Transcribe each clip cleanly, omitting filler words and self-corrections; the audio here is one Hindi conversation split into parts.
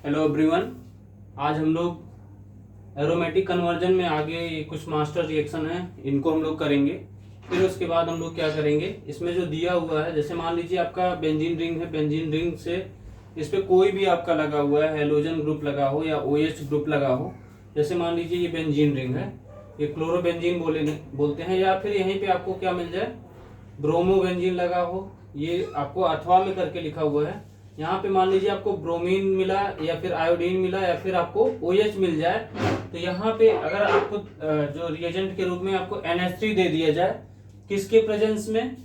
Hello everyone. आज हम लोग एरोमेटिक कन्वर्जन में आगे कुछ मास्टर रिएक्शन है, इनको हम लोग करेंगे। फिर उसके बाद हम लोग क्या करेंगे, इसमें जो दिया हुआ है, जैसे मान लीजिए आपका बेंजीन रिंग है, बेंजीन रिंग से इस पे कोई भी आपका लगा हुआ है, हेलोजन ग्रुप लगा हो या OH ग्रुप लगा हो। जैसे मान लीजिए ये बेंजीन रिंग है, ये क्लोरोबेंजीन बोलते हैं, या फिर यहीं पे आपको क्या मिल जाए, ब्रोमोबेंजीन लगा हो, ये आपको अथवा में करके लिखा हुआ है। यहाँ पे मान लीजिए आपको ब्रोमीन मिला या फिर आयोडीन मिला या फिर आपको OH मिल जाए, तो यहाँ पे अगर आपको जो रिएजेंट के रूप में आपको NH3 दे दिया जाए, किसके प्रेजेंस में,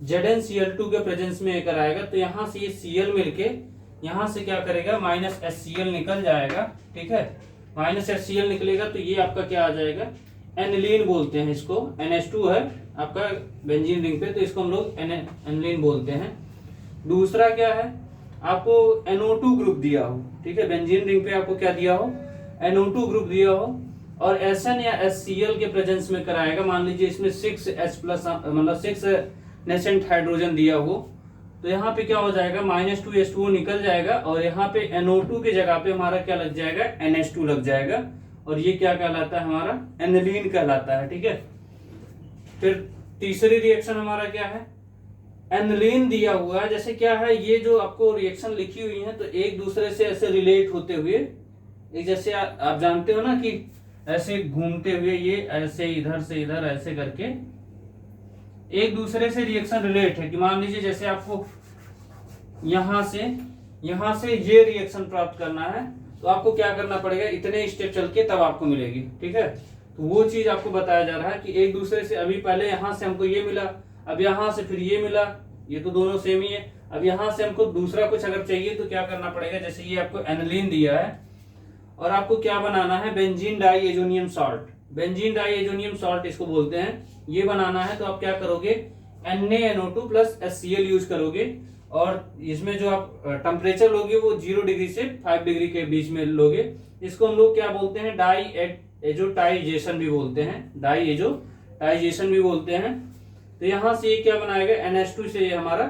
ZnCl2 के प्रेजेंस में एकर आएगा, तो यहाँ से ये Cl मिलके यहाँ से क्या करेगा, -HCl निकल जाएगा। ठीक है, -HCl निकलेगा तो ये आपका क्या आ जाएगा, एनिलीन बोलते हैं इसको। NH2 है आपका बेंजीन रिंग पे, तो इसको हम लोग एनिलीन बोलते हैं। दूसरा क्या है, आपको NO2 ग्रुप दिया हो, ठीक है, बेंजीन रिंग पे आपको क्या दिया हो, NO2 ग्रुप दिया हो, और Sn या HCl के प्रेजेंस में कराएगा। मान लीजिए इसमें 6H+ मतलब 6 नेसेंट हाइड्रोजन दिया हो, तो यहाँ पे क्या हो जाएगा, -2H2O निकल जाएगा, और यहाँ पे NO2 की जगह पे हमारा क्या लग जाएगा, NH2 लग जाएगा, और ये क्या कहलाता है, हमारा एनिलीन कहलाता है। ठीक है, फिर तीसरी रिएक्शन हमारा क्या है, एनिलीन दिया हुआ है। जैसे क्या है, ये जो आपको रिएक्शन लिखी हुई है, तो एक दूसरे से ऐसे रिलेट होते हुए, एक जैसे आप जानते हो ना कि ऐसे घूमते हुए, ये ऐसे इधर से इधर ऐसे करके एक दूसरे से रिएक्शन रिलेट है। कि मान लीजिए जैसे आपको यहां से ये रिएक्शन प्राप्त करना है, तो आपको क्या करना पड़ेगा, इतने स्टेप चल के तब आपको मिलेगी। ठीक है, तो वो चीज आपको बताया जा रहा है कि एक दूसरे से, अभी पहले यहां से हमको ये मिला, अब यहां से फिर ये मिला, ये तो दोनों सेम ही है। अब यहां से हमको दूसरा कुछ अगर चाहिए तो क्या करना पड़ेगा, जैसे ये आपको एनिलीन दिया है और आपको क्या बनाना है, benzene diazonium salt. Benzene diazonium salt इसको बोलते हैं, ये बनाना है। तो आप क्या करोगे, NaNO2 + HCl यूज करोगे, और इसमें जो आप टेम्परेचर लोगे वो 0 डिग्री से 5 डिग्री के बीच में लोगे। इसको हम लोग क्या बोलते हैं, डाइएजोटाइजेशन भी बोलते हैं, डाइएजोटाइजेशन भी बोलते हैं। तो यहां से ये क्या बनाएगा, NH2 से ये हमारा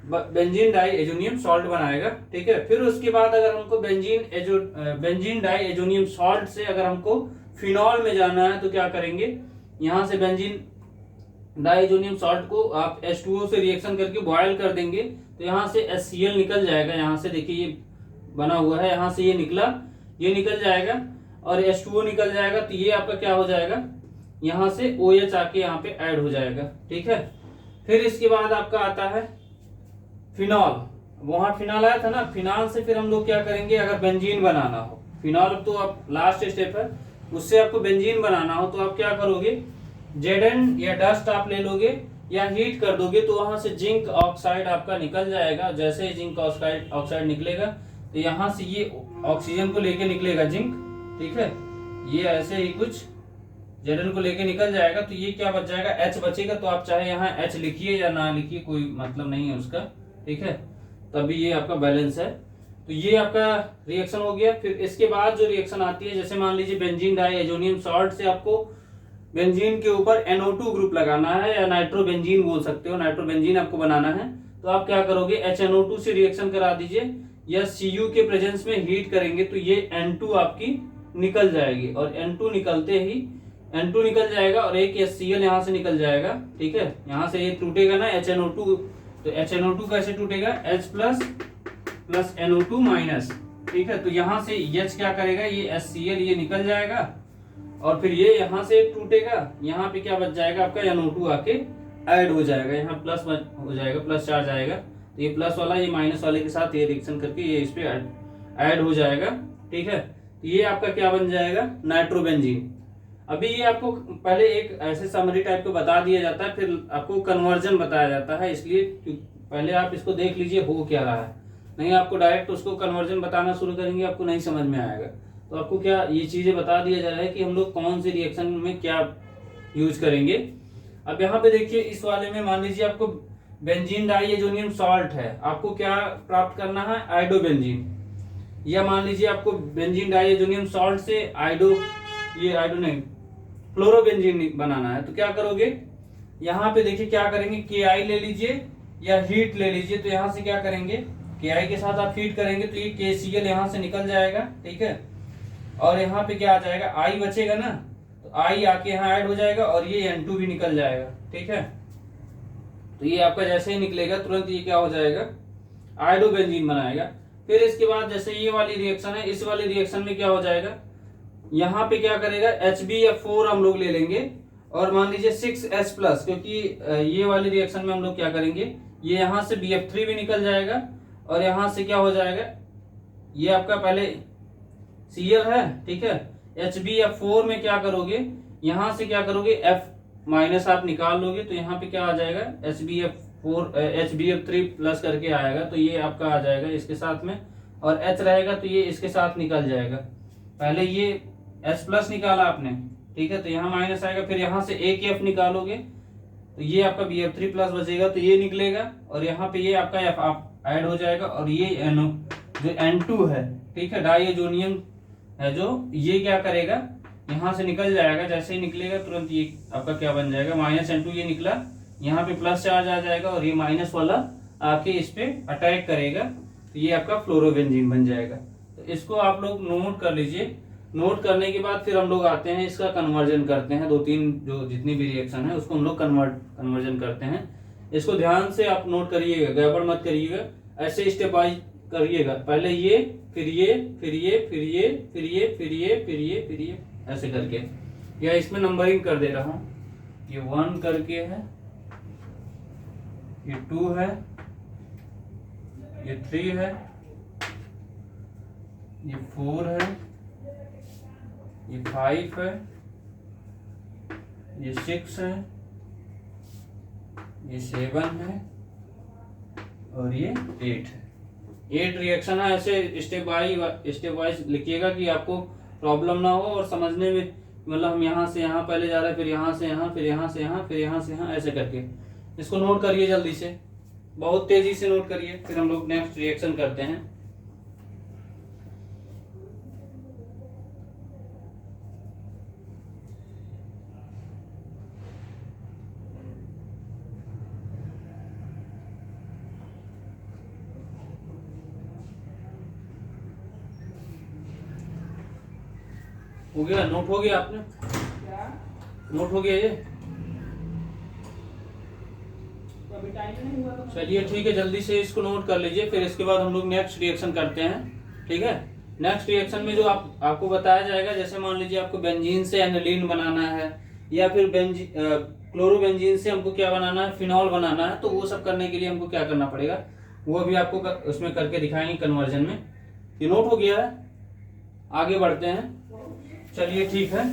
बेंजीन डाइएजोनियम सॉल्ट बनाएगा। ठीक है, फिर उसके बाद अगर हमको बेंजीन डाइएजोनियम सॉल्ट से अगर हमको फिनॉल में जाना है, तो क्या करेंगे, यहां से बेंजीन डाइएजोनियम सॉल्ट को आप H2O से रिएक्शन करके बॉयल कर देंगे, तो यहाँ से HCl निकल जाएगा। यहाँ से देखिए ये बना हुआ है, यहाँ से ये निकला, ये निकल जाएगा, और H2O निकल जाएगा, तो ये आपका क्या हो जाएगा, यहाँ से OH आके यहाँ पे ऐड हो जाएगा। ठीक है, फिर इसके बाद आपका आता है फिनॉल। वहां फिनॉल आया था ना, फिनॉल से फिर हम लोग क्या करेंगे, अगर बेंजीन बनाना हो, फिनॉल तो अब लास्ट स्टेप है, उससे आपको बेंजीन बनाना हो, तो आप क्या करोगे, Zn या डस्ट आप ले लोगे या हीट कर दोगे, तो वहां से जिंक ऑक्साइड आपका निकल जाएगा। जैसे ही जिंक ऑक्साइड निकलेगा, तो यहाँ से ये ऑक्सीजन को लेके निकलेगा जिंक। ठीक है, ये ऐसे ही कुछ Zn को लेके निकल जाएगा, तो ये क्या बच जाएगा, H बचेगा। तो आप चाहे यहाँ H लिखिए या ना लिखिए, कोई मतलब नहीं है उसका। ठीक है, तभी ये आपका बैलेंस है। तो ये आपका रिएक्शन हो गया। फिर इसके बाद जो रिएक्शन आती है, जैसे मान लीजिए बेंजीन डाइएजोनियम सॉल्ट से आपको बेंजीन के ऊपर NO2 ग्रुप लगाना है, या नाइट्रोबेंजीन बोल सकते हो, नाइट्रोबेंजीन आपको बनाना है, तो आप क्या करोगे, HNO2 से रिएक्शन करा दीजिए, या Cu के प्रेजेंस में हीट करेंगे, तो ये N2 आपकी निकल जाएगी, और N2 निकलते ही N2 निकल जाएगा, और एक HCl यहाँ से निकल जाएगा। ठीक है, यहाँ से ये टूटेगा ना HNO2, तो HNO2 कैसे टूटेगा, H+ + NO2-। ठीक है, तो यहाँ से H क्या करेगा, ये HCl ये निकल जाएगा, और फिर ये यहाँ से टूटेगा, यहाँ पे क्या बच जाएगा, आपका NO2 आके ऐड हो जाएगा, यहाँ प्लस हो जाएगा, प्लस चार्ज आएगा, तो ये प्लस वाला ये माइनस वाले के साथ ये रिएक्शन करके ये इस पे ऐड हो जाएगा। ठीक है, तो ये आपका क्या बन जाएगा, नाइट्रोबेंजीन। अभी ये आपको पहले एक ऐसे समरी टाइप को बता दिया जाता है, फिर आपको कन्वर्जन बताया जाता है, इसलिए पहले आप इसको देख लीजिए हो क्या रहा है, नहीं आपको डायरेक्ट उसको कन्वर्जन बताना शुरू करेंगे, आपको नहीं समझ में आएगा। तो आपको क्या ये चीजें बता दिया जा रहा है कि हम लोग कौन से रिएक्शन में क्या यूज करेंगे। अब यहाँ पे देखिए, इस वाले में मान लीजिए आपको बेंजीन डाइएजोनियम सॉल्ट है, आपको क्या प्राप्त करना है, आइडोबेंजीन, या मान लीजिए आपको बेंजीन डाइएजोनियम सॉल्ट से फ्लोरोबेंजीन बनाना है, तो क्या करोगे, यहाँ पे देखिए क्या करेंगे, KI ले लीजिए या हीट ले लीजिए। तो यहाँ से क्या करेंगे, KI के साथ आप फीड करेंगे तो ये KCl यहाँ से निकल जाएगा, ठीक है। और यहाँ पे क्या आ जाएगा, I बचेगा ना, तो I आके यहाँ ऐड हो जाएगा और ये N2 भी निकल जाएगा, ठीक है। तो ये आपका जैसे ही निकलेगा तुरंत ये क्या हो जाएगा, आयोडोबेंजीन बनाएगा। फिर इसके बाद जैसे ये वाली रिएक्शन है, इस वाली रिएक्शन में क्या हो जाएगा, यहाँ पे क्या करेगा, HbF4 हम लोग ले लेंगे और मान लीजिए 6H+, क्योंकि ये वाली रिएक्शन में हम लोग क्या करेंगे, ये यहाँ से BF3 भी निकल जाएगा और यहाँ से क्या हो जाएगा, ये आपका पहले Cl है, ठीक है। HbF4 में क्या करोगे, यहाँ से क्या करोगे, F- आप निकाल लोगे तो यहाँ पे क्या आ जाएगा, HbF3 करके आएगा, तो ये आपका आ जाएगा इसके साथ में, और H रहेगा तो ये इसके साथ निकल जाएगा। पहले ये H+ निकाला आपने, ठीक है, तो यहाँ माइनस आएगा, फिर यहाँ से एक F निकालोगे तो ये आपका BF3+ बचेगा, तो ये निकलेगा और यहाँ पे ये आपका F आप ऐड हो जाएगा और ये NO जो N2 है, ठीक है, डाइएजोनियम है, जो ये क्या करेगा, यहाँ से निकल जाएगा। जैसे ही निकलेगा तुरंत ये आपका क्या बन जाएगा, -N2 ये निकला, यहाँ पे प्लस चार्ज आ जाएगा और ये माइनस वाला आके इस पे अटैक करेगा, तो ये आपका फ्लोरोबेंजीन बन जाएगा। तो इसको आप लोग नोट कर लीजिए। नोट करने के बाद फिर हम लोग आते हैं, इसका कन्वर्जन करते हैं, 2-3 जो जितनी भी रिएक्शन है उसको हम लोग कन्वर्जन करते हैं। इसको ध्यान से आप नोट करिएगा, गड़बड़ मत करिएगा, ऐसे स्टेप वाइज करिएगा। पहले ये, फिर ये, फिर ये, फिर ये, फिर ये, फिर ये, फिर ये, फिर ये, ऐसे करके, या इसमें नंबरिंग कर दे रहा हूं, ये 1 करके है, ये 2 है, ये 3 है, ये 4 है, ये 5 है, ये 6 है, ये 7 है और ये 8 है। 8 रिएक्शन है। ऐसे स्टेप वाइज लिखिएगा कि आपको प्रॉब्लम ना हो और समझने में, मतलब हम यहाँ से यहाँ पहले जा रहे हैं, फिर यहाँ से यहाँ, फिर यहाँ से यहाँ, फिर यहाँ से यहाँ, ऐसे करके इसको नोट करिए जल्दी से, बहुत तेजी से नोट करिए, फिर हम लोग नेक्स्ट रिएक्शन करते हैं। हो गया, नोट हो गया आपने, नोट हो गया ये, चलिए ठीक है, जल्दी से इसको नोट कर लीजिए। फिर इसके बाद हम लोग नेक्स्ट रिएक्शन करते हैं, ठीक है। नेक्स्ट रिएक्शन में जो आपको बताया जाएगा, जैसे मान लीजिए आपको बेंजीन से एनिलीन बनाना है, या फिर क्लोरोबेंजीन से हमको क्या बनाना है, फिनॉल बनाना है, तो वो सब करने के लिए हमको क्या करना पड़ेगा, वो भी आपको उसमें करके दिखाएंगे कन्वर्जन में। ये नोट हो गया है, आगे बढ़ते हैं। चलिए ठीक है,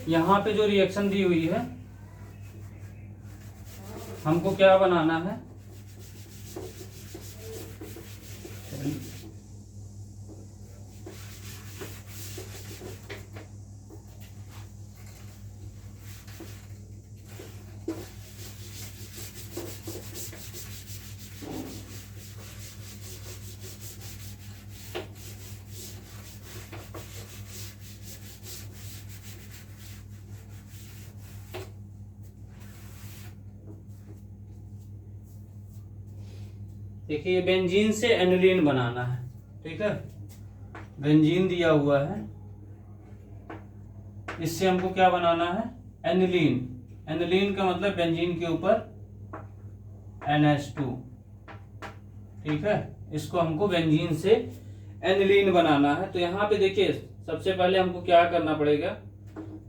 यहाँ पे जो रिएक्शन दी हुई है, हमको क्या बनाना है, देखिए बेंजीन से एनिलीन बनाना है, ठीक है। बेंजीन दिया हुआ है, इससे हमको क्या बनाना है, एनिलीन। एनिलीन का मतलब बेंजीन के ऊपर NH2, ठीक है। इसको हमको बेंजीन से एनिलीन बनाना है। तो यहाँ पे देखिए, सबसे पहले हमको क्या करना पड़ेगा,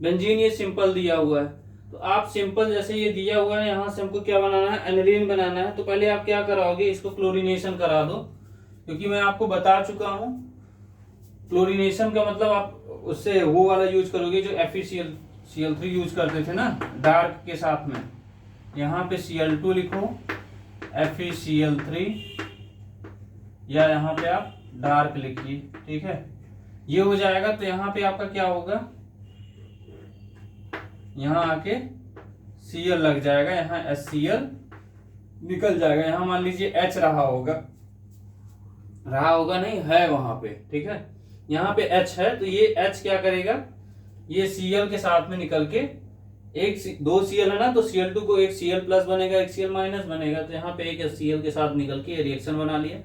बेंजीन ये सिंपल दिया हुआ है, तो आप सिंपल जैसे ये दिया हुआ है, यहाँ से हमको क्या बनाना है, एनिलीन बनाना है। तो पहले आप क्या कराओगे, इसको क्लोरीनेशन करा दो, क्योंकि मैं आपको बता चुका हूँ क्लोरीनेशन का मतलब आप उससे वो वाला यूज करोगे जो FeCl3 यूज करते थे ना डार्क के साथ में। यहाँ पे Cl2 लिखो, FeCl3, या यहाँ पे आप डार्क लिखिए, ठीक है। ये हो जाएगा, तो यहाँ पे आपका क्या होगा, यहाँ आके Cl लग जाएगा, यहाँ HCl निकल जाएगा। यहाँ मान लीजिए H रहा होगा नहीं है वहां पे, ठीक है। यहाँ पे H है, तो ये H क्या करेगा, ये Cl के साथ में निकल के, एक 2 Cl है ना, तो Cl2 को एक Cl+ बनेगा, एक Cl- बनेगा, तो यहाँ पे एक HCl के साथ निकल के रिएक्शन बना लिया।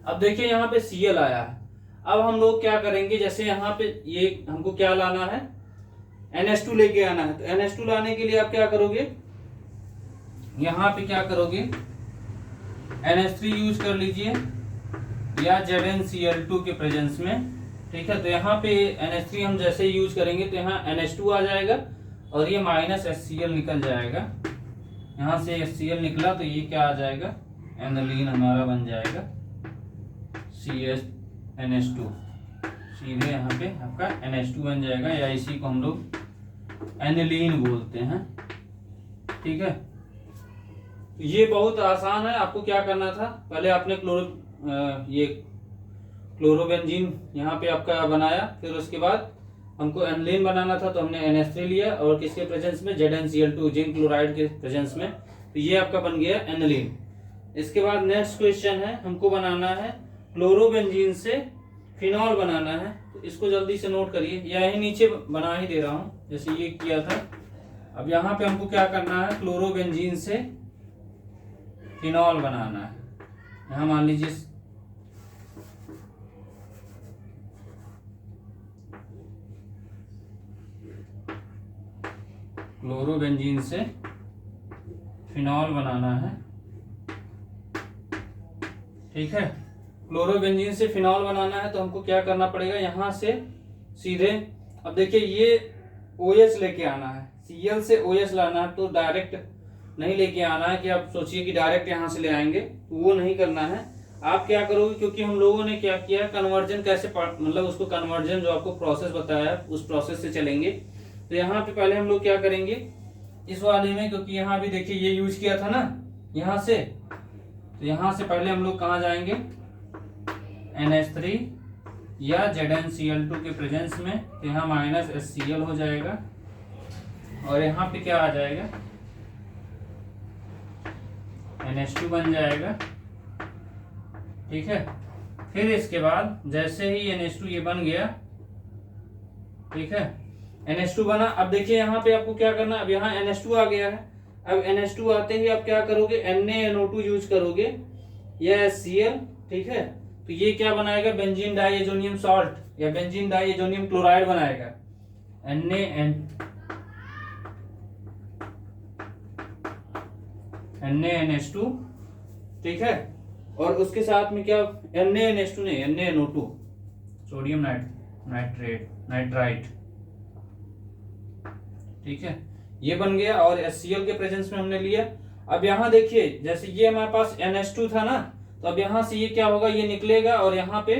अब देखिए यहाँ पे Cl आया है। अब हम लोग क्या करेंगे, जैसे यहाँ पे ये हमको क्या लाना है, NH2 लेके आना है। तो NH2 लाने के लिए आप क्या करोगे, यहाँ पे क्या करोगे, NH3 यूज कर लीजिए या ZnCl2 के प्रेजेंस में। ठीक है, तो यहाँ पे NH3 हम जैसे यूज करेंगे तो यहाँ NH2 आ जाएगा और ये माइनस HCl निकल जाएगा। यहाँ से HCl निकला तो ये क्या आ जाएगा, एनिलीन हमारा बन जाएगा CH-NH2। सीधे यहाँ पे आपका NH2 बन जाएगा, या इसी को हम लोग एनिलीन बोलते हैं। ठीक है, ये बहुत आसान है। आपको क्या करना था, पहले आपने ये क्लोरोबेंजीन यहाँ पे आपका बनाया, फिर उसके बाद हमको एनिलीन बनाना था तो हमने NH3 लिया और किसके प्रेजेंस में, ZnCl2 जिंक क्लोराइड के प्रेजेंस में, तो ये आपका बन गया एनिलीन। इसके बाद नेक्स्ट क्वेश्चन है, हमको बनाना है क्लोरोबेंजीन से फिनॉल बनाना है। तो इसको जल्दी से नोट करिए, या यही नीचे बना ही दे रहा हूँ जैसे ये किया था। अब यहाँ पे हमको क्या करना है, क्लोरोबेंजीन से फिनॉल बनाना है। यहाँ मान लीजिए क्लोरोबेंजीन से फिनॉल बनाना है। ठीक है, क्लोरोबेंजीन से फिनॉल बनाना है तो हमको क्या करना पड़ेगा, यहाँ से सीधे, अब देखिए ये OH लेके आना है, Cl से OH लाना है। तो डायरेक्ट नहीं लेके आना है कि आप सोचिए कि डायरेक्ट यहाँ से ले आएंगे, तो वो नहीं करना है। आप क्या करोगे, क्योंकि हम लोगों ने क्या किया, कन्वर्जन कैसे, मतलब उसको कन्वर्जन जो आपको प्रोसेस बताया है उस प्रोसेस से चलेंगे। तो यहाँ पे पहले हम लोग क्या करेंगे इस वाले में, क्योंकि यहाँ भी देखिए ये यूज किया था ना यहाँ से, तो यहाँ से पहले हम लोग कहाँ जाएंगे, NH3 या ZnCl2 के प्रेजेंस में, तो यहाँ माइनस HCl हो जाएगा और यहाँ पे क्या आ जाएगा, NH2 बन जाएगा। ठीक है, फिर इसके बाद जैसे ही NH2 ये बन गया, ठीक है, NH2 बना। अब देखिए यहाँ पे आपको क्या करना, अब यहाँ NH2 आ गया है। अब NH2 आते ही आप क्या करोगे, NaNO2 यूज करोगे या HCl। ठीक है, तो ये क्या बनाएगा, बेंजीन डाइएजोनियम सॉल्ट या बेंजीन डाइएजोनियम क्लोराइड बनाएगा, NaNH2। ठीक है, और उसके साथ में क्या, NaNH2 नहीं, NaNO2 सोडियम नाइट्राइट। ठीक है, ये बन गया और HCl के प्रेजेंस में हमने लिया। अब यहाँ देखिए जैसे ये हमारे पास NH2 था ना, तो अब यहाँ से ये क्या होगा, ये निकलेगा और यहाँ पे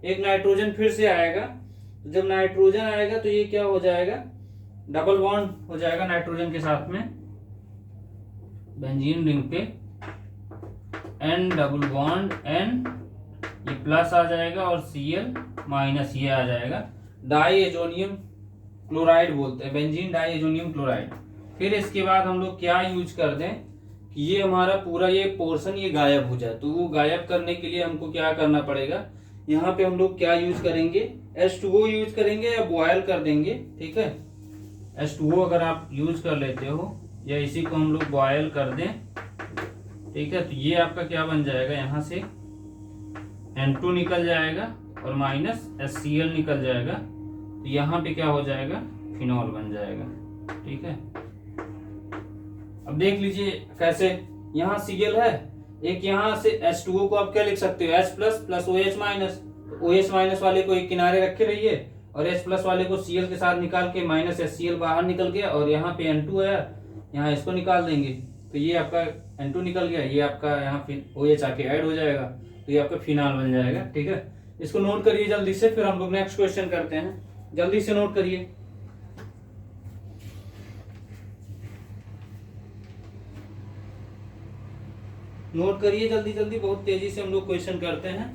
एक नाइट्रोजन फिर से आएगा। तो जब नाइट्रोजन आएगा तो ये क्या हो जाएगा, डबल बॉन्ड हो जाएगा नाइट्रोजन के साथ में, बेंजीन रिंग पे N डबल बॉन्ड N, ये प्लस आ जाएगा और Cl माइनस ये आ जाएगा, डाइएजोनियम क्लोराइड बोलते हैं, बेंजीन डाइएजोनियम क्लोराइड। फिर इसके बाद हम लोग क्या यूज कर दें कि ये हमारा पूरा ये पोर्शन ये गायब हो जाए। तो वो गायब करने के लिए हमको क्या करना पड़ेगा, यहाँ पे हम लोग क्या यूज करेंगे, H2O यूज करेंगे या बॉयल कर देंगे। ठीक है, H2O अगर आप यूज कर लेते हो या इसी को हम लोग बॉयल कर दें। ठीक है, तो ये आपका क्या बन जाएगा, यहाँ से N2 निकल जाएगा और माइनस HCl निकल जाएगा, तो यहाँ पे क्या हो जाएगा, फिनॉल बन जाएगा। ठीक है, अब देख लीजिए कैसे, यहाँ Cl है, एक यहाँ से H2O को आप क्या लिख सकते हो, H plus plus OH minus. OH minus वाले को एक किनारे रखे रहिए और H प्लस वाले को Cl के साथ निकाल के माइनस HCl बाहर निकल गया और यहाँ पे N2 है, यहाँ इसको निकाल देंगे तो ये आपका N2 निकल गया, ये आपका यहाँ OH आके ऐड हो जाएगा, तो ये आपका फिनॉल बन जाएगा। ठीक है, इसको नोट करिए जल्दी से, फिर हम लोग नेक्स्ट क्वेश्चन करते हैं। जल्दी से नोट करिए, नोट करिए जल्दी जल्दी, बहुत तेजी से हम लोग क्वेश्चन करते हैं।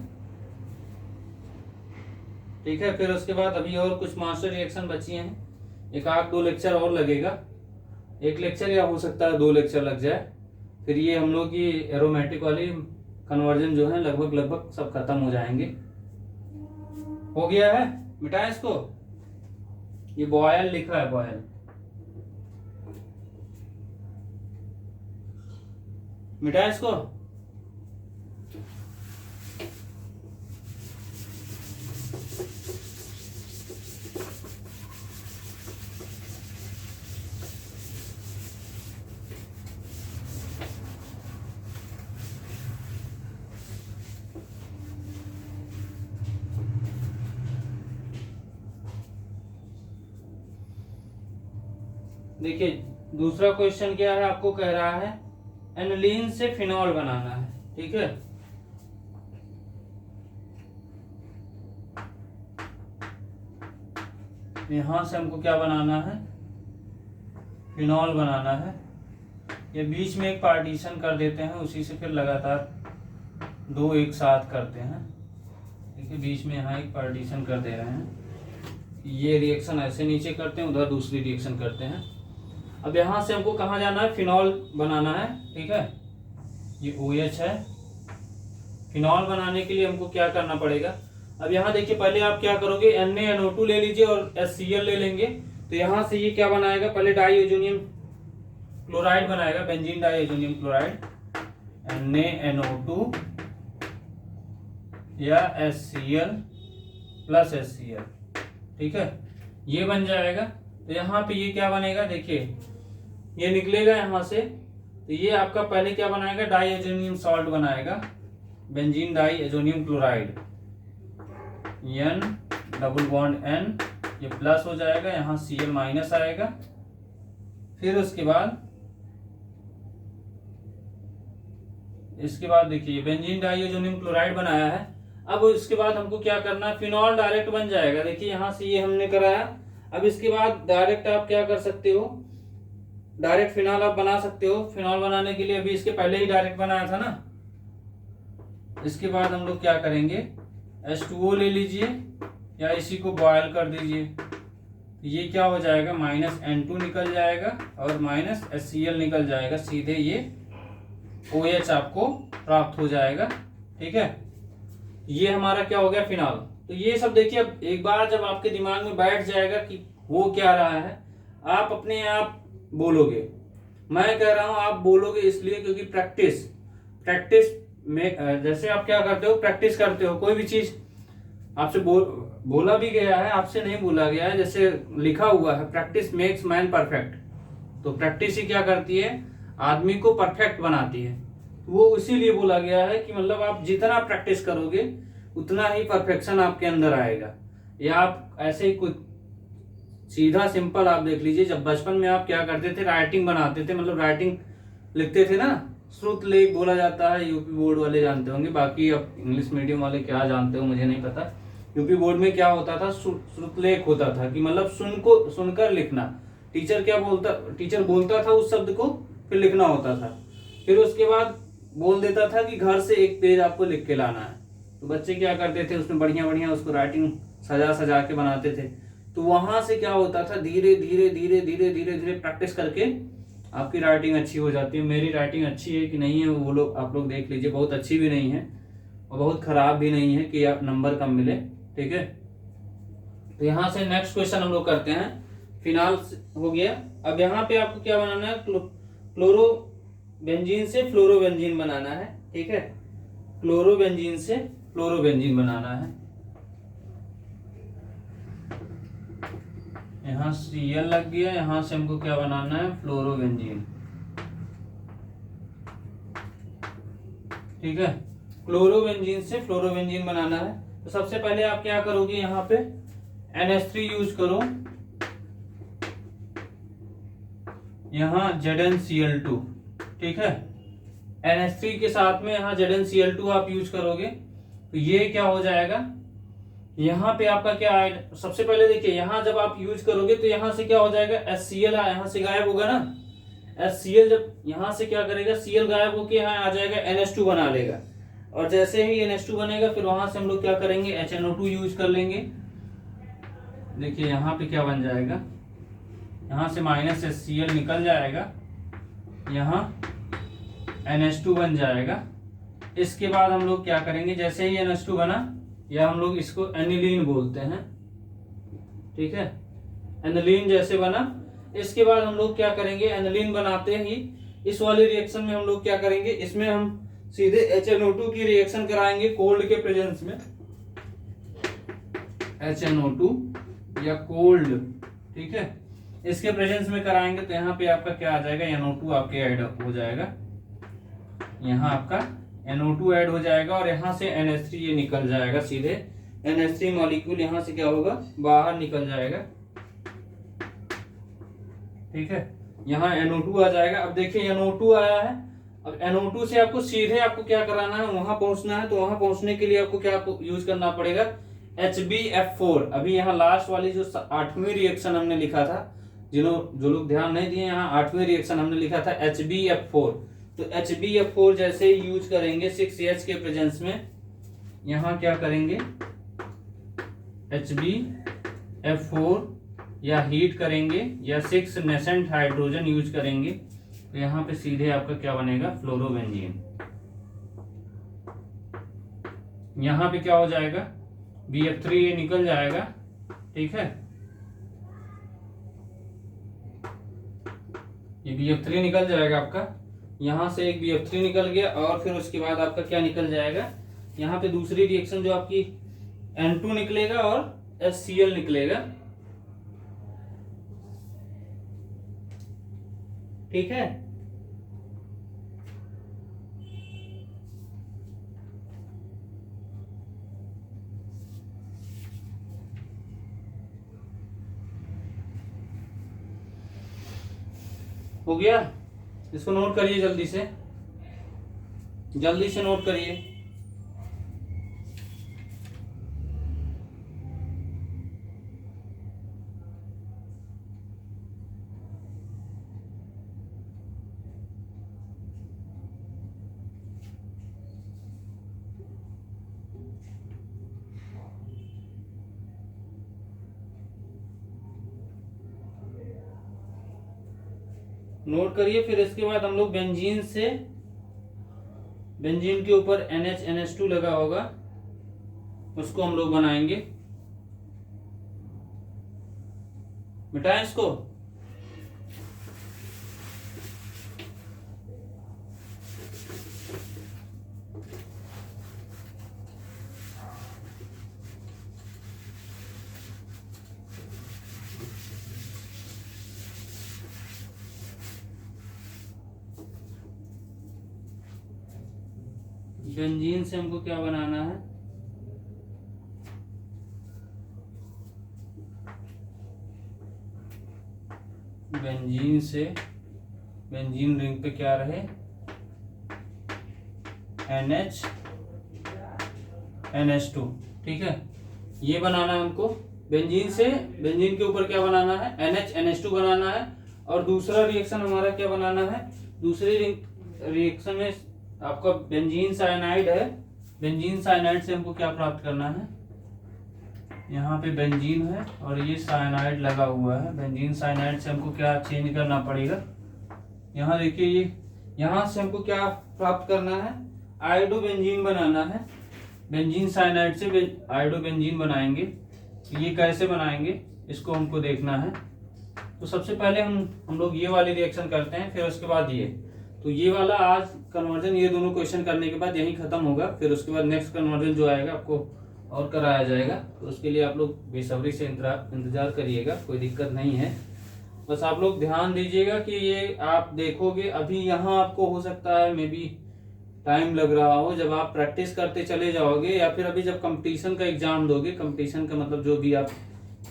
ठीक है, फिर उसके बाद अभी और कुछ मास्टर रिएक्शन बची हैं, एक आध दो लेक्चर और लगेगा, एक लेक्चर या हो सकता है 2 लेक्चर लग जाए, फिर ये हम लोग की एरोमेटिक वाली कन्वर्जन जो है लगभग सब खत्म हो जाएंगे। हो गया है, मिटाएं इसको, ये बॉयल लिखा है, बॉयल मिटाएं इसको। देखिए दूसरा क्वेश्चन क्या है, आपको कह रहा है एनिलीन से फिनॉल बनाना है, ठीक है। यहां से हमको क्या बनाना है, फिनॉल बनाना है। ये बीच में एक पार्टीशन कर देते हैं, उसी से फिर लगातार दो एक साथ करते हैं, ठीक है। बीच में यहाँ एक पार्टीशन कर दे रहे हैं, ये रिएक्शन ऐसे नीचे करते हैं, उधर दूसरी रिएक्शन करते हैं। अब यहाँ से हमको कहाँ जाना है, फिनॉल बनाना है, ठीक है। ये OH है। फिनॉल बनाने के लिए हमको क्या करना पड़ेगा, अब यहाँ देखिए पहले आप क्या करोगे, NaNO2 ले लीजिए और HCl ले लेंगे। तो यहाँ से ये क्या बनाएगा, पहले डाईएजोनियम क्लोराइड बनाएगा, बेंजीन डाईएजोनियम क्लोराइड, NaNO2 या HCl प्लस HCl, ठीक है, ये बन जाएगा। तो यहाँ पे ये क्या बनेगा, देखिए ये निकलेगा यहाँ से, तो ये आपका पहले क्या बनाएगा, डाईएजोनियम सॉल्ट बनाएगा, benzene diazonium chloride, N double bond N, ये प्लस हो जाएगा, यहाँ Cl माइनस आएगा। फिर उसके बाद देखिए बेंजीन डाईएजोनियम क्लोराइड बनाया है। अब इसके बाद हमको क्या करना है, फिनॉल डायरेक्ट बन जाएगा। देखिए यहाँ से ये हमने कराया। अब इसके बाद डायरेक्ट आप क्या कर सकते हो, डायरेक्ट फिनॉल आप बना सकते हो। फिनॉल बनाने के लिए अभी इसके पहले ही डायरेक्ट बनाया था ना। इसके बाद हम लोग क्या करेंगे, H2O ले लीजिए या इसी को बॉयल कर दीजिए। ये क्या हो जाएगा, -N2 निकल जाएगा और -HCl निकल जाएगा, सीधे ये OH आपको प्राप्त हो जाएगा, ठीक है। ये हमारा क्या हो गया, फिनॉल। तो ये सब देखिए, अब एक बार जब आपके दिमाग में बैठ जाएगा कि हो क्या रहा है, आप अपने आप बोलोगे। मैं कह रहा हूं आप बोलोगे इसलिए क्योंकि प्रैक्टिस में जैसे आप क्या करते हो, प्रैक्टिस करते हो, कोई भी चीज आपसे बोला भी गया है, आपसे नहीं बोला गया है, जैसे लिखा हुआ है प्रैक्टिस मेक्स मैन परफेक्ट। तो प्रैक्टिस ही क्या करती है, आदमी को परफेक्ट बनाती है। वो इसीलिए बोला गया है कि मतलब आप जितना प्रैक्टिस करोगे उतना ही परफेक्शन आपके अंदर आएगा। या आप ऐसे ही कुछ सीधा सिंपल आप देख लीजिए, जब बचपन में आप क्या करते थे, राइटिंग बनाते थे, मतलब राइटिंग लिखते थे ना, श्रुत लेख बोला जाता है, यूपी बोर्ड वाले जानते होंगे, बाकी अब इंग्लिश मीडियम वाले क्या जानते हो मुझे नहीं पता। यूपी बोर्ड में क्या होता था, श्रुत लेख होता था कि मतलब सुनकर लिखना। टीचर बोलता था उस शब्द को, फिर लिखना होता था। फिर उसके बाद बोल देता था कि घर से एक पेज आपको लिख के लाना है। तो बच्चे क्या करते थे, उसमें बढ़िया बढ़िया उसको राइटिंग सजा सजा के बनाते थे। तो वहां से क्या होता था, धीरे धीरे धीरे धीरे धीरे धीरे प्रैक्टिस करके आपकी राइटिंग अच्छी हो जाती है। मेरी राइटिंग अच्छी है कि नहीं है वो लोग आप लोग देख लीजिए, बहुत अच्छी भी नहीं है और बहुत खराब भी नहीं है कि आप नंबर कम मिले, ठीक है। तो यहाँ से नेक्स्ट क्वेश्चन हम लोग करते हैं। फिनॉल हो गया। अब यहाँ पे आपको क्या बनाना है, क्लोरोबेंजीन से फ्लोरोबेंजीन बनाना है, ठीक है। क्लोरोबेंजीन से फ्लोरोबेंजीन बनाना है। यहाँ Cl लग गया, यहाँ से हमको क्या बनाना है, फ्लोरोबेंजीन, ठीक है। क्लोरोबेंजीन से फ्लोरोबेंजीन बनाना है। तो सबसे पहले आप क्या करोगे, यहाँ पे NH3 यूज करो, यहाँ ZnCl2, ठीक है। NH3 के साथ में यहाँ ZnCl2 आप यूज करोगे तो ये क्या हो जाएगा, यहाँ पे आपका क्या आएगा, सबसे पहले देखिए यहाँ जब आप यूज करोगे तो यहाँ से क्या हो जाएगा, HCl यहाँ से गायब होगा ना। HCl जब यहाँ से क्या करेगा, Cl गायब होके यहाँ आ जाएगा, NH2 बना लेगा। और जैसे ही NH2 बनेगा फिर वहां से हम लोग क्या करेंगे, HNO2 यूज कर लेंगे। देखिए यहाँ पे क्या बन जाएगा, यहाँ से -HCl निकल जाएगा, यहाँ NH2 बन जाएगा। इसके बाद हम लोग क्या करेंगे, जैसे ही NH2 बना, या हम लोग इसको एनिलीन बोलते हैं, ठीक है। एनिलीन जैसे बना, इसके बाद हम लोग क्या करेंगे, एनिलीन बनाते ही इस वाले रिएक्शन में हम लोग क्या करेंगे, इसमें हम सीधे HNO2 की रिएक्शन कराएंगे कोल्ड के प्रेजेंस में, HNO2 या कोल्ड, ठीक है, इसके प्रेजेंस में कराएंगे। तो यहाँ पे आपका क्या आ जाएगा, NO2 आपके ऐड हो जाएगा, यहाँ आपका NO2 ऐड हो जाएगा और यहाँ से NH3 ये निकल जाएगा, सीधे NH3 मॉलिक्यूल यहाँ से क्या होगा, बाहर निकल जाएगा। ठीक है। यहाँ NO2 आ जाएगा। अब देखिए NO2 आया है। अब NO2 से आपको सीधे आपको क्या कराना है, वहां पहुंचना है। तो वहां पहुंचने के लिए आपको क्या यूज करना पड़ेगा, HbF4। अभी यहाँ लास्ट वाली जो 8वीं रिएक्शन हमने लिखा था, जो लोग ध्यान नहीं दिए, यहाँ 8वीं रिएक्शन हमने लिखा था HbF4। तो HbF4 जैसे यूज करेंगे 6H के प्रेजेंस में, यहाँ क्या करेंगे HbF4 या हीट करेंगे या 6 नेसेंट हाइड्रोजन यूज करेंगे, तो यहाँ पे सीधे आपका क्या बनेगा, फ्लोरोबेंजीन। यहाँ पे क्या हो जाएगा, BF3 ये निकल जाएगा, ठीक है। ये BF3 निकल जाएगा आपका, यहाँ से एक BF3 निकल गया। और फिर उसके बाद आपका क्या निकल जाएगा, यहाँ पे दूसरी रिएक्शन जो आपकी N2 निकलेगा और HCl निकलेगा, ठीक है। हो गया, इसको नोट करिए, जल्दी से नोट करिए। नोट करिए। फिर इसके बाद हम लोग बेंजीन के ऊपर NH2 लगा होगा, उसको हम लोग बनाएंगे। मिटाएं इसको। बेंजीन से हमको क्या बनाना है, बेंजीन रिंग पे क्या रहे, NH2, ठीक है। ये बनाना है हमको। बेंजीन के ऊपर क्या बनाना है, NH2 बनाना है। और दूसरा रिएक्शन हमारा क्या बनाना है, दूसरी रिएक्शन में आपका बेंजीन साइनाइड है। बेंजीन साइनाइड से हमको क्या प्राप्त करना है, यहाँ पे बेंजीन है और ये साइनाइड लगा हुआ है। बेंजीन साइनाइड से हमको क्या चेंज करना पड़ेगा, यहाँ देखिए, ये यहाँ से हमको क्या प्राप्त करना है, आयोडोबेंजीन बनाना है। बेंजीन साइनाइड से आयोडोबेंजीन बनाएंगे। ये कैसे बनाएंगे, इसको हमको देखना है। तो सबसे पहले हम लोग ये वाली रिएक्शन करते हैं, फिर उसके बाद ये। तो ये वाला आज कन्वर्जन, ये दोनों क्वेश्चन करने के बाद यही खत्म होगा। फिर उसके बाद नेक्स्ट कन्वर्जन जो आएगा आपको और कराया जाएगा। तो उसके लिए आप लोग बेसब्री से इंतजार करिएगा, कोई दिक्कत नहीं है। बस आप लोग ध्यान दीजिएगा कि ये आप देखोगे, अभी यहाँ आपको हो सकता है मे बी टाइम लग रहा हो, जब आप प्रैक्टिस करते चले जाओगे या फिर अभी जब कंपटीशन का एग्जाम दोगे, कंपटीशन का मतलब जो भी आप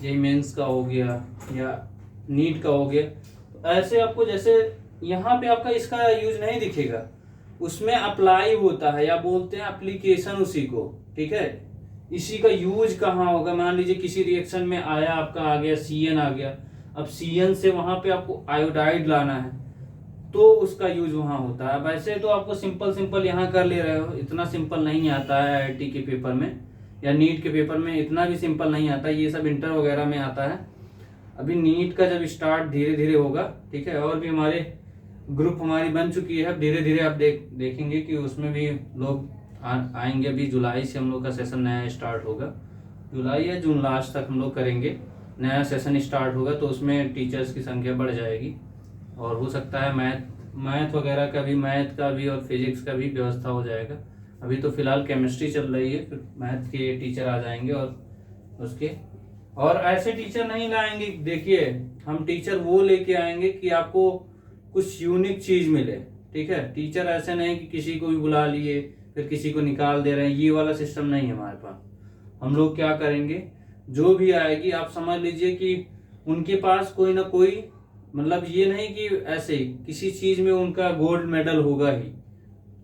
जेईई मेंस का हो गया या नीट का हो गया, तो ऐसे आपको जैसे यहाँ पे आपका इसका यूज नहीं दिखेगा, उसमें अप्लाई होता है या बोलते हैं एप्लीकेशन उसी को, ठीक है। इसी का यूज कहाँ होगा, मान लीजिए किसी रिएक्शन में आया, आपका आ गया CN आ गया, अब CN से वहां पे आपको आयोडाइड लाना है, तो उसका यूज वहां होता है। वैसे तो आपको सिंपल यहाँ कर ले रहे हो, इतना सिंपल नहीं आता है IIT के पेपर में या नीट के पेपर में, इतना भी सिंपल नहीं आता, ये सब इंटर वगैरह में आता है। अभी नीट का जब स्टार्ट धीरे धीरे होगा, ठीक है, और भी हमारे ग्रुप हमारी बन चुकी है, धीरे धीरे आप देखेंगे कि उसमें भी लोग आएंगे। अभी जुलाई से हम लोग का सेशन नया स्टार्ट होगा, जुलाई या जून लास्ट तक हम लोग करेंगे, नया सेशन स्टार्ट होगा। तो उसमें टीचर्स की संख्या बढ़ जाएगी और हो सकता है मैथ वगैरह का भी, मैथ का भी और फिजिक्स का भी व्यवस्था हो जाएगा। अभी तो फिलहाल केमिस्ट्री चल रही है, फिर मैथ के टीचर आ जाएंगे और ऐसे टीचर नहीं लाएंगे। देखिए, हम टीचर वो लेके आएंगे कि आपको कुछ यूनिक चीज मिले, ठीक है। टीचर ऐसे नहीं कि किसी को भी बुला लिए फिर किसी को निकाल दे रहे हैं, ये वाला सिस्टम नहीं है हमारे पास। हम लोग क्या करेंगे, जो भी आएगी आप समझ लीजिए कि उनके पास कोई ना कोई मतलब ये नहीं कि ऐसे किसी चीज में उनका गोल्ड मेडल होगा ही,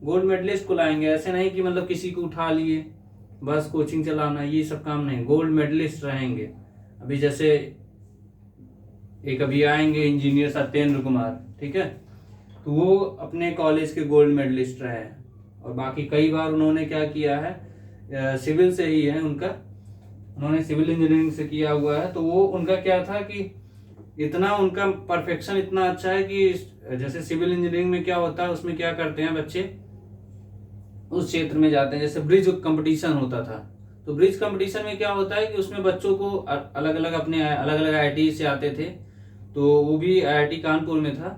गोल्ड मेडलिस्ट को लाएंगे, ऐसे नहीं कि मतलब किसी को उठा लिए बस कोचिंग चलाना, ये सब काम नहीं, गोल्ड मेडलिस्ट रहेंगे। अभी जैसे एक अभी आएंगे इंजीनियर सत्येंद्र कुमार, ठीक है, तो वो अपने कॉलेज के गोल्ड मेडलिस्ट रहे हैं, और बाकी कई बार उन्होंने क्या किया है, सिविल से ही है उनका, उन्होंने सिविल इंजीनियरिंग से किया हुआ है। तो वो उनका क्या था कि इतना उनका परफेक्शन इतना अच्छा है कि जैसे सिविल इंजीनियरिंग में क्या होता है, उसमें क्या करते हैं बच्चे, उस क्षेत्र में जाते हैं, जैसे ब्रिज कंपटीशन होता था, तो ब्रिज कंपटीशन में क्या होता है कि उसमें बच्चों को अलग अलग अपने अलग अलग IIT से आते थे, तो वो भी IIT कानपुर में था,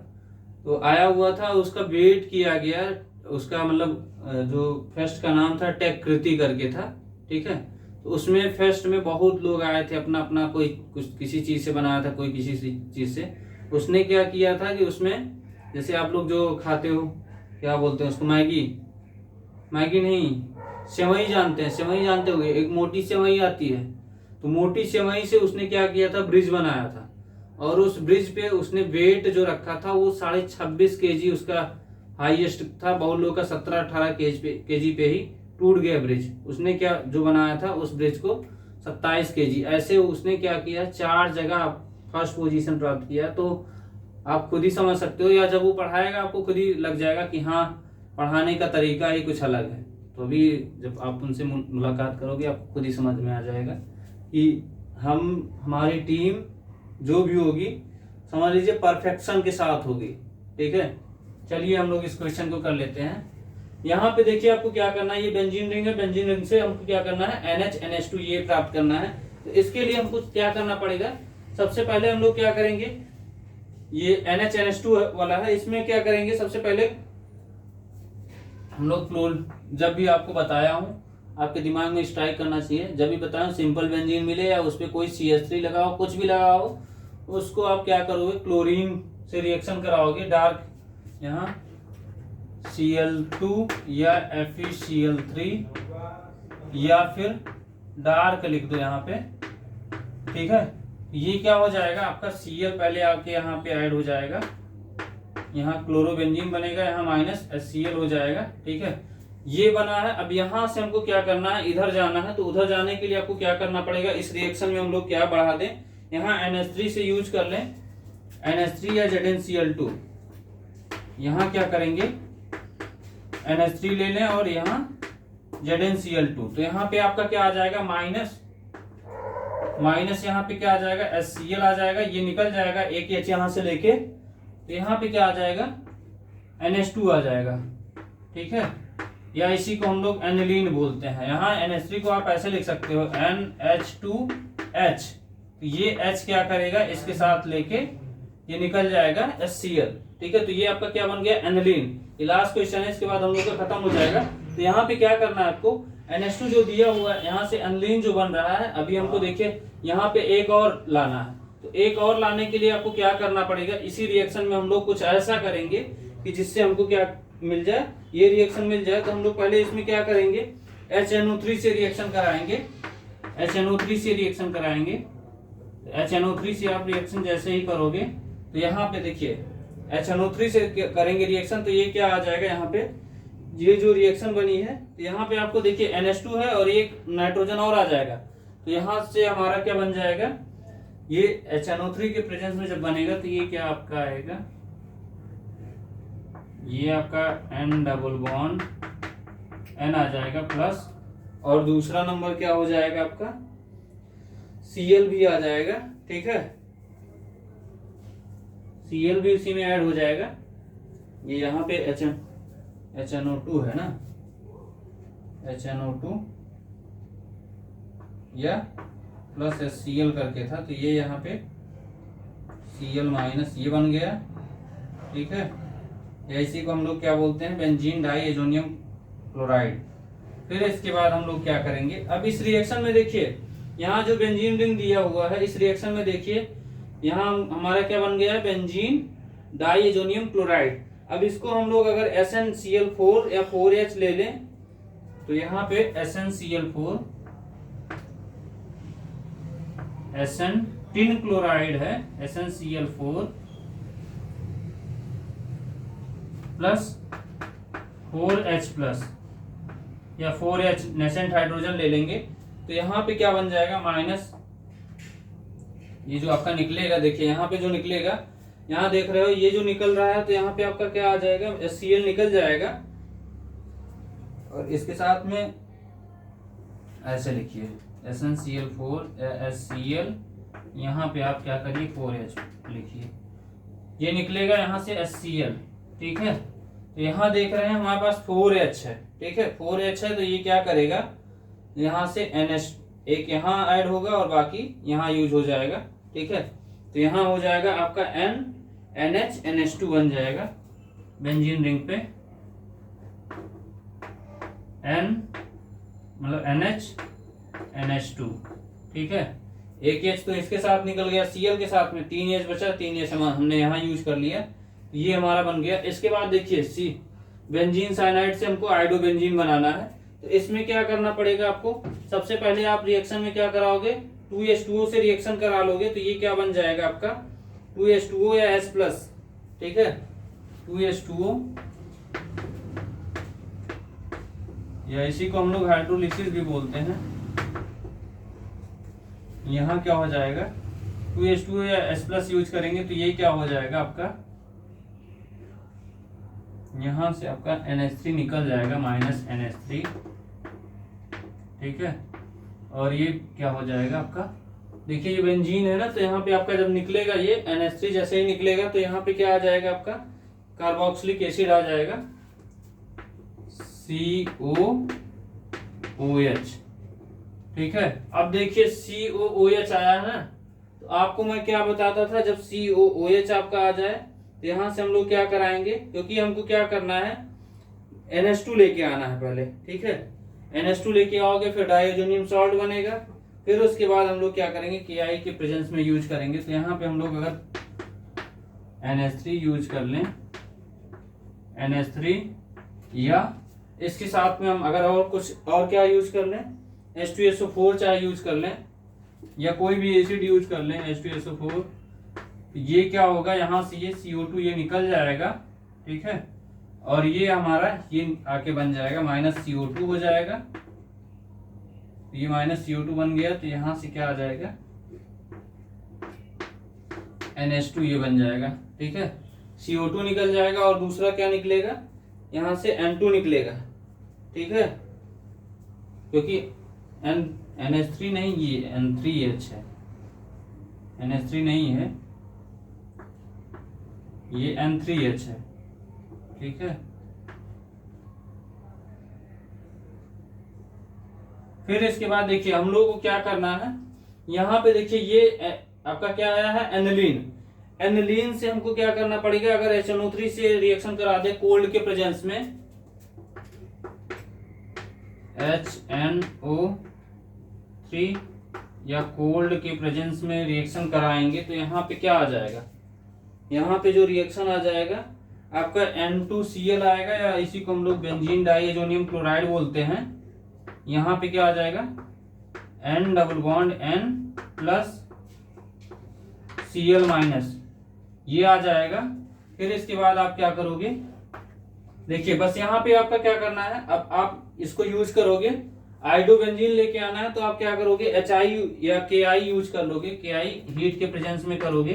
तो आया हुआ था, उसका वेट किया गया, उसका मतलब जो फेस्ट का नाम था टेक कृति करके था, ठीक है, तो उसमें फेस्ट में बहुत लोग आए थे, अपना अपना कोई कुछ किसी चीज से बनाया था, कोई किसी चीज से। उसने क्या किया था कि उसमें जैसे आप लोग जो खाते हो क्या बोलते हैं उसको, मैगी, मैगी नहीं, सेवई जानते हैं, सेवई जानते होंगे, एक मोटी सेवई आती है, तो मोटी सेवई से उसने क्या किया था, ब्रिज बनाया था, और उस ब्रिज पे उसने वेट जो रखा था वो 26.5 kg उसका हाईएस्ट था, बहुत लोगों का 17-18 kg पे ही टूट गया ब्रिज। उसने क्या जो बनाया था उस ब्रिज को 27 kg, ऐसे उसने क्या किया, 4 जगह फर्स्ट पोजीशन प्राप्त किया। तो आप खुद ही समझ सकते हो, या जब वो पढ़ाएगा आपको खुद ही लग जाएगा कि हाँ पढ़ाने का तरीका ही कुछ अलग है। तो अभी जब आप उनसे मुलाकात करोगे आपको खुद ही समझ में आ जाएगा कि हमारी टीम जो भी होगी समझ लीजिए परफेक्शन के साथ होगी, ठीक है। चलिए हम लोग इस क्वेश्चन को कर लेते हैं। यहाँ पे देखिए आपको क्या करना है, ये बेंजीन रिंग है, बेंजीन रिंग से हमको क्या करना है, NH NH2 ये प्राप्त करना है। तो इसके लिए हमको क्या करना पड़ेगा, सबसे पहले हम लोग क्या करेंगे, ये NH NH2 वाला है, इसमें क्या करेंगे, सबसे पहले हम लोग क्लोर, जब भी आपको बताया हूँ आपके दिमाग में स्ट्राइक करना चाहिए, जब भी बताया सिंपल बेंजीन मिले या उस पर कोई CH3 लगाओ, कुछ भी लगाओ, उसको आप क्या करोगे, क्लोरीन से रिएक्शन कराओगे, डार्क यहाँ Cl2 या FeCl3 या फिर डार्क लिख दो यहाँ पे, ठीक है। ये क्या हो जाएगा आपका Cl पहले आके यहाँ पे ऐड हो जाएगा, यहाँ क्लोरोबेंजीन बनेगा, यहाँ -HCl हो जाएगा, ठीक है। ये बना है। अब यहाँ से हमको क्या करना है, इधर जाना है, तो उधर जाने के लिए आपको क्या करना पड़ेगा, इस रिएक्शन में हम लोग क्या बढ़ा दें, यहाँ NH3 से यूज कर लें, NH3 या ZnCl2, यहाँ क्या करेंगे NH3 ले लें और यहाँ ZnCl2, तो यहाँ पे आपका क्या आ जाएगा, माइनस यहाँ पे क्या आ जाएगा, HCl आ जाएगा, ये निकल जाएगा, एक H यहाँ से लेके, तो यहाँ पे क्या आ जाएगा, NH2 आ जाएगा, ठीक है, या इसी को हम लोग एनिलीन बोलते हैं। यहाँ NH3 को आप ऐसे लिख सकते हो NH2H, तो ये H क्या करेगा, इसके साथ लेके ये निकल जाएगा HCl, ठीक है। तो ये आपका क्या बन गया, एनिलीन। ये लास्ट क्वेश्चन है, इसके बाद हम लोग का खत्म हो जाएगा। तो यहाँ पे क्या करना है आपको, NH2 जो दिया हुआ है, यहाँ से एनिलीन जो बन रहा है, अभी हमको देखिए यहाँ पे एक और लाना है, तो एक और लाने के लिए आपको क्या करना पड़ेगा, इसी रिएक्शन में हम लोग कुछ ऐसा करेंगे कि जिससे हमको क्या मिल जाए, ये रिएक्शन मिल जाए। तो हम लोग पहले इसमें क्या करेंगे, HNO3 से रिएक्शन कराएंगे, HNO3 से रिएक्शन कराएंगे। HNO3 से आप रिएक्शन जैसे ही करोगे तो यहाँ पे देखिए HNO3 से करेंगे रिएक्शन, तो ये क्या आ जाएगा, यहाँ पे ये जो रिएक्शन बनी है, तो यहाँ पे आपको देखिए NH2 है और एक नाइट्रोजन और आ जाएगा, तो यहाँ से हमारा क्या बन जाएगा, ये HNO3 के प्रेजेंस में जब बनेगा तो ये क्या आपका आएगा, ये आपका N डबल बॉन्ड N आ जाएगा प्लस, और दूसरा नंबर क्या हो जाएगा आपका Cl भी आ जाएगा, ठीक है, Cl भी उसी में ऐड हो जाएगा। ये यहाँ पे HNO2 है ना, HNO2 या प्लस HCl करके था, तो ये यहाँ पे Cl माइनस ये बन गया, ठीक है, या इसी को हम लोग क्या बोलते हैं, बेंजीन डाई एजोनियम क्लोराइड। फिर इसके बाद हम लोग क्या करेंगे, अब इस रिएक्शन में देखिए यहाँ जो बेंजीन रिंग दिया हुआ है, इस रिएक्शन में देखिए यहाँ हमारा क्या बन गया है, बेंजीन डाई एजोनियम क्लोराइड। अब इसको हम लोग अगर SnCl4 या 4H ले लें, तो यहाँ पे SnCl4 SN टिन क्लोराइड है, SnCl4 प्लस 4H प्लस या 4H नेसेंट हाइड्रोजन ले लेंगे तो यहाँ पे क्या बन जाएगा माइनस, ये जो आपका निकलेगा देखिए यहाँ पे जो निकलेगा, यहाँ देख रहे हो ये जो निकल रहा है तो यहाँ पे आपका क्या आ जाएगा, HCl निकल जाएगा और इसके साथ में ऐसे लिखिए SnCl4 HCl, यहाँ पे आप क्या करिए 4H लिखिए, ये निकलेगा यहाँ से HCl। ठीक है, तो यहाँ देख रहे हैं हमारे पास 4H है। ठीक है, 4H है तो ये क्या करेगा, यहाँ से NH एक यहाँ ऐड होगा और बाकी यहाँ यूज हो जाएगा। ठीक है, तो यहाँ हो जाएगा आपका NH NH2 बन जाएगा बेंजीन रिंग पे, N मतलब NH NH2। ठीक है, एक H तो इसके साथ निकल गया, Cl के साथ में 3H बचा, 3H हमने यहाँ यूज कर लिया, ये हमारा बन गया। इसके बाद देखिए C बेंजीन साइनाइड से हमको आयोडो बेंजीन बनाना है, तो इसमें क्या करना पड़ेगा आपको, सबसे पहले आप रिएक्शन में क्या कराओगे, 2H2O से रिएक्शन करा लोगे, तो ये क्या बन जाएगा आपका 2H2O या H प्लस। ठीक है, 2H2O या इसी को हम लोग हाइड्रोलिसिस भी बोलते हैं। यहाँ क्या हो जाएगा 2H2O या H प्लस यूज करेंगे तो ये क्या हो जाएगा आपका, यहाँ से आपका NH3 निकल जाएगा माइनस NH3। ठीक है, और ये क्या हो जाएगा आपका, देखिए ये बेंजीन है ना, तो यहाँ पे आपका जब निकलेगा ये NH3 जैसे ही निकलेगा तो यहाँ पे क्या आ जाएगा आपका कार्बोक्सिलिक एसिड आ जाएगा COOH। ठीक है, अब देखिए COOH आया है ना, तो आपको मैं क्या बताता था, जब COOH आपका आ जाए तो यहाँ से हम लोग क्या कराएंगे, क्योंकि हमको क्या करना है NH2 लेके आना है पहले। ठीक है, NH2 लेके आओगे फिर डाइओजोनियम सॉल्ट बनेगा, फिर उसके बाद हम लोग क्या करेंगे KI के प्रेजेंस में यूज करेंगे। तो यहाँ पे हम लोग अगर NH3 यूज कर लें, NH3 या इसके साथ में हम अगर और कुछ और क्या यूज कर लें, H2SO4 चाहे यूज कर लें या कोई भी एसिड यूज कर लें H2SO4, ये क्या होगा, यहाँ से ये CO2 ये निकल जाएगा। ठीक है, और ये हमारा ये आके बन जाएगा माइनस CO2 हो जाएगा, ये माइनस CO2 बन गया, तो यहाँ से क्या आ जाएगा NH2 ये बन जाएगा। ठीक है, CO2 निकल जाएगा और दूसरा क्या निकलेगा, यहाँ से N2 निकलेगा। ठीक है, क्योंकि NH3 नहीं, ये N3H है, NH3 नहीं है, ये N3H है। ठीक है, फिर इसके बाद देखिए हम लोग को क्या करना है, यहाँ पे देखिए ये आपका क्या आया है एनिलीन। एनिलीन से हमको क्या करना पड़ेगा, अगर HNO3 से रिएक्शन करा दे कोल्ड के प्रेजेंस में, HNO3 या कोल्ड के प्रेजेंस में रिएक्शन कराएंगे तो यहाँ पे क्या आ जाएगा, यहाँ पे जो रिएक्शन आ जाएगा आपका N2Cl आएगा, या इसी को हम लोग बेंजीन डाइएजोनियम क्लोराइड बोलते हैं। यहाँ पे क्या आ जाएगा N double bond N plus Cl minus, ये आ जाएगा। फिर इसके बाद आप क्या करोगे, देखिए बस यहाँ पे आपका क्या करना है, अब आप इसको यूज करोगे, आयोडो बेंजीन लेके आना है तो आप क्या करोगे HI या KI यूज कर लोगे, KI हीट के प्रेजेंस में करोगे।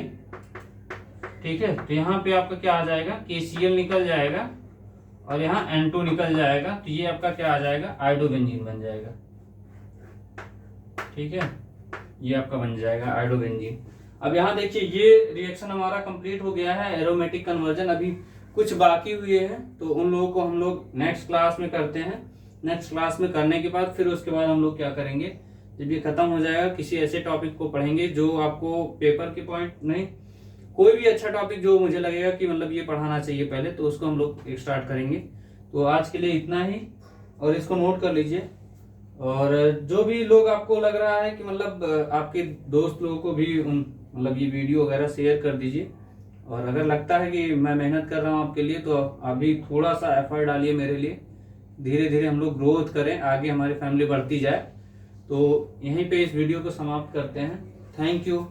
ठीक है, तो यहाँ पे आपका क्या आ जाएगा KCl निकल जाएगा और यहाँ N2 निकल जाएगा, तो ये आपका क्या आ जाएगा आयोडो बेंजीन बन जाएगा। ठीक है, ये आपका बन जाएगा आयोडो बेंजीन। अब यहाँ देखिए ये रिएक्शन हमारा कंप्लीट हो गया है, एरोमेटिक कन्वर्जन। अभी कुछ बाकी हुए हैं तो उन लोगों को हम लोग नेक्स्ट क्लास में करते हैं। नेक्स्ट क्लास में करने के बाद फिर उसके बाद हम लोग क्या करेंगे, जब ये खत्म हो जाएगा किसी ऐसे टॉपिक को पढ़ेंगे जो आपको पेपर के पॉइंट नहीं, कोई भी अच्छा टॉपिक जो मुझे लगेगा कि मतलब ये पढ़ाना चाहिए पहले, तो उसको हम लोग स्टार्ट करेंगे। तो आज के लिए इतना ही, और इसको नोट कर लीजिए। और जो भी लोग आपको लग रहा है कि मतलब आपके दोस्त लोगों को भी मतलब ये वीडियो वगैरह शेयर कर दीजिए। और अगर लगता है कि मैं मेहनत कर रहा हूँ आपके लिए, तो आप भी थोड़ा सा एफर्ट डालिए मेरे लिए। धीरे धीरे हम लोग ग्रोथ करें, आगे हमारी फैमिली बढ़ती जाए। तो यहीं पे इस वीडियो को समाप्त करते हैं। Thank you.